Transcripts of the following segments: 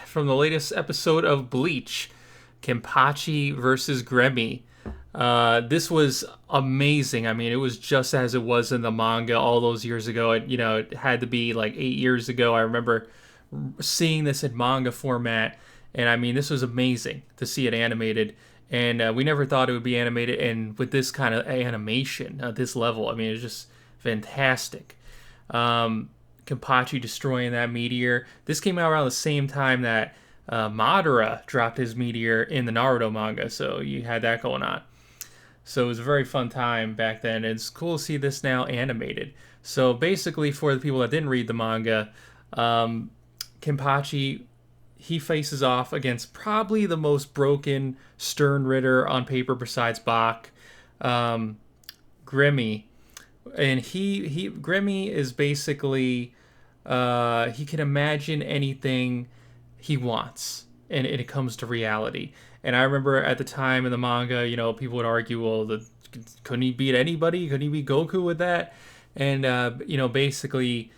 from the latest episode of BLEACH, Kenpachi versus Gremmy. This was amazing. I mean, it was just as it was in the manga all those years ago. It had to be like 8 years ago. I remember seeing this in manga format, and I mean, this was amazing to see it animated. And we never thought it would be animated, and with this kind of animation at this level, I mean, it's just fantastic. Kenpachi destroying that meteor. This came out around the same time that Madara dropped his meteor in the Naruto manga, so you had that going on. So it was a very fun time back then. It's cool to see this now animated. So basically, for the people that didn't read the manga, Kenpachi, he faces off against probably the most broken Stern Ritter on paper besides Bach, Gremmy. And Gremmy is basically he can imagine anything he wants, and it comes to reality. And I remember at the time in the manga, people would argue, well, couldn't he beat anybody? Couldn't he beat Goku with that? And basically,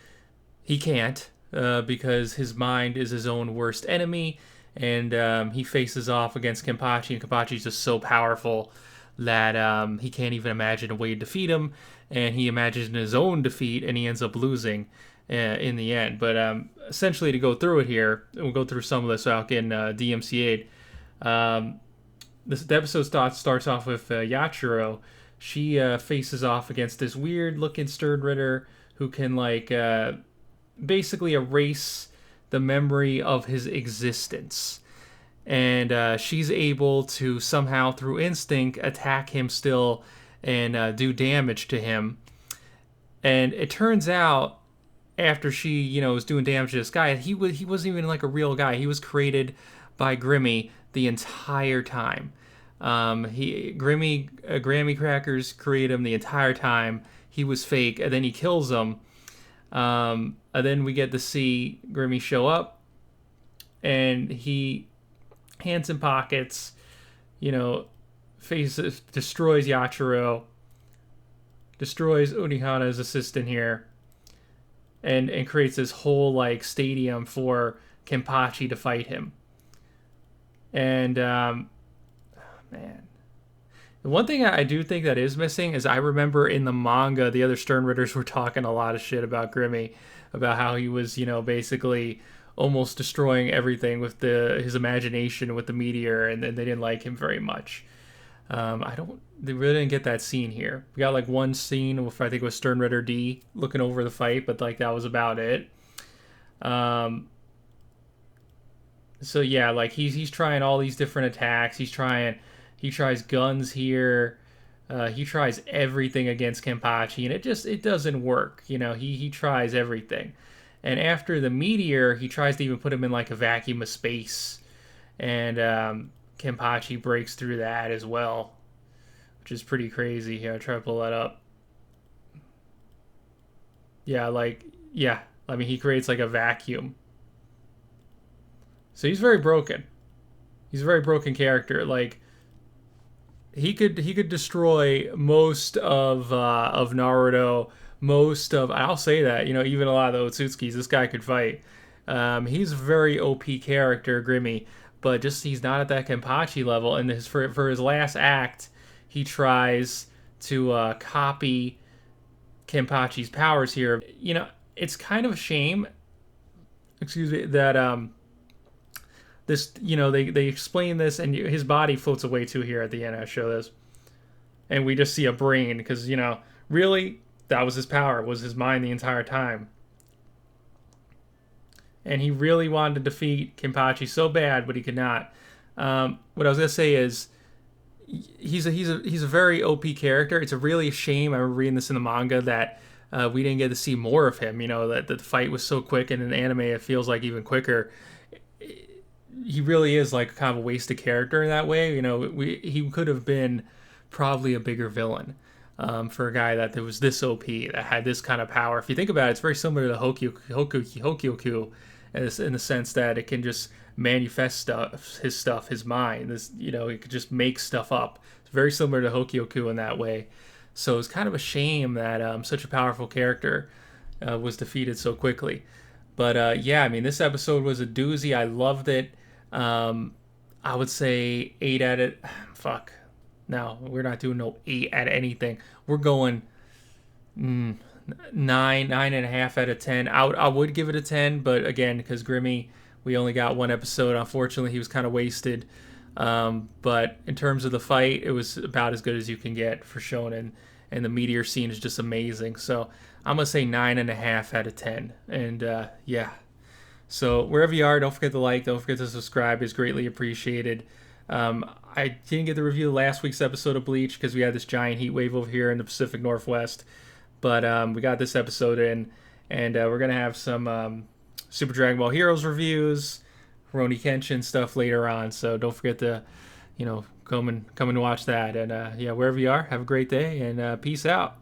he can't because his mind is his own worst enemy, and he faces off against Kenpachi, and Kenpachi's just so powerful that he can't even imagine a way to defeat him, and he imagines his own defeat, and he ends up losing in the end. But essentially, to go through it here, we'll go through some of this without getting DMCA'd. The episode starts off with Yachiro. She faces off against this weird-looking Stern Ritter who can basically erase the memory of his existence. And she's able to somehow, through instinct, attack him still and do damage to him. And it turns out, after she, was doing damage to this guy, he wasn't even like a real guy. He was created by Gremmy the entire time. Grammy Crackers created him the entire time. He was fake, and then he kills him. And then we get to see Gremmy show up, and he hands in pockets, destroys Yachiro, destroys Unihana's assistant here, and creates this whole stadium for Kenpachi to fight him. And man, the one thing I do think that is missing is I remember in the manga the other Stern Ritters were talking a lot of shit about Gremmy, about how he was basically almost destroying everything with his imagination with the meteor, and they didn't like him very much. They really didn't get that scene here. We got one scene with, I think it was Stern Ritter D looking over the fight, but that was about it. So yeah, he's trying all these different attacks. He tries guns here. He tries everything against Kenpachi, and it doesn't work. He tries everything. And after the meteor, he tries to even put him in a vacuum of space. And Kenpachi breaks through that as well, which is pretty crazy. Here, I'll try to pull that up. Yeah, he creates a vacuum. So he's very broken. He's a very broken character. He could destroy most of Naruto, most of, I'll say that, even a lot of the Otsutskis, this guy could fight. He's a very OP character, Gremmy, but just he's not at that Kenpachi level. And for his last act, he tries to copy Kenpachi's powers here. It's kind of a shame, that this, they explain this, and his body floats away too here at the end. I show this, and we just see a brain, because really that was his power, was his mind the entire time. And he really wanted to defeat Kenpachi so bad, but he could not. What I was gonna say is, he's a very OP character. It's a really shame. I remember reading this in the manga that we didn't get to see more of him. That the fight was so quick, and in the anime it feels like even quicker. He really is kind of a wasted character in that way. He could have been probably a bigger villain for a guy that was this OP, that had this kind of power. If you think about it, it's very similar to Hokyoku in the sense that it can just manifest his mind. It could just make stuff up. It's very similar to Hokyoku in that way. So it's kind of a shame that such a powerful character was defeated so quickly. But yeah, I mean, this episode was a doozy. I loved it. Um, I would say 8 out of fuck. No, we're not doing no 8 out of anything. We're going mm, 9.5 out of 10. I would give it a 10, but again, because Grimmy, we only got one episode. Unfortunately, he was kind of wasted. But in terms of the fight, it was about as good as you can get for Shonen, and the meteor scene is just amazing. So I'm gonna say 9.5 out of 10, and yeah. So wherever you are, don't forget to like, don't forget to subscribe. It's greatly appreciated. I didn't get the review of last week's episode of Bleach because we had this giant heat wave over here in the Pacific Northwest, but we got this episode in, and we're gonna have some Super Dragon Ball Heroes reviews, Rurouni Kenshin stuff later on. So don't forget to, come and watch that. And yeah, wherever you are, have a great day and peace out.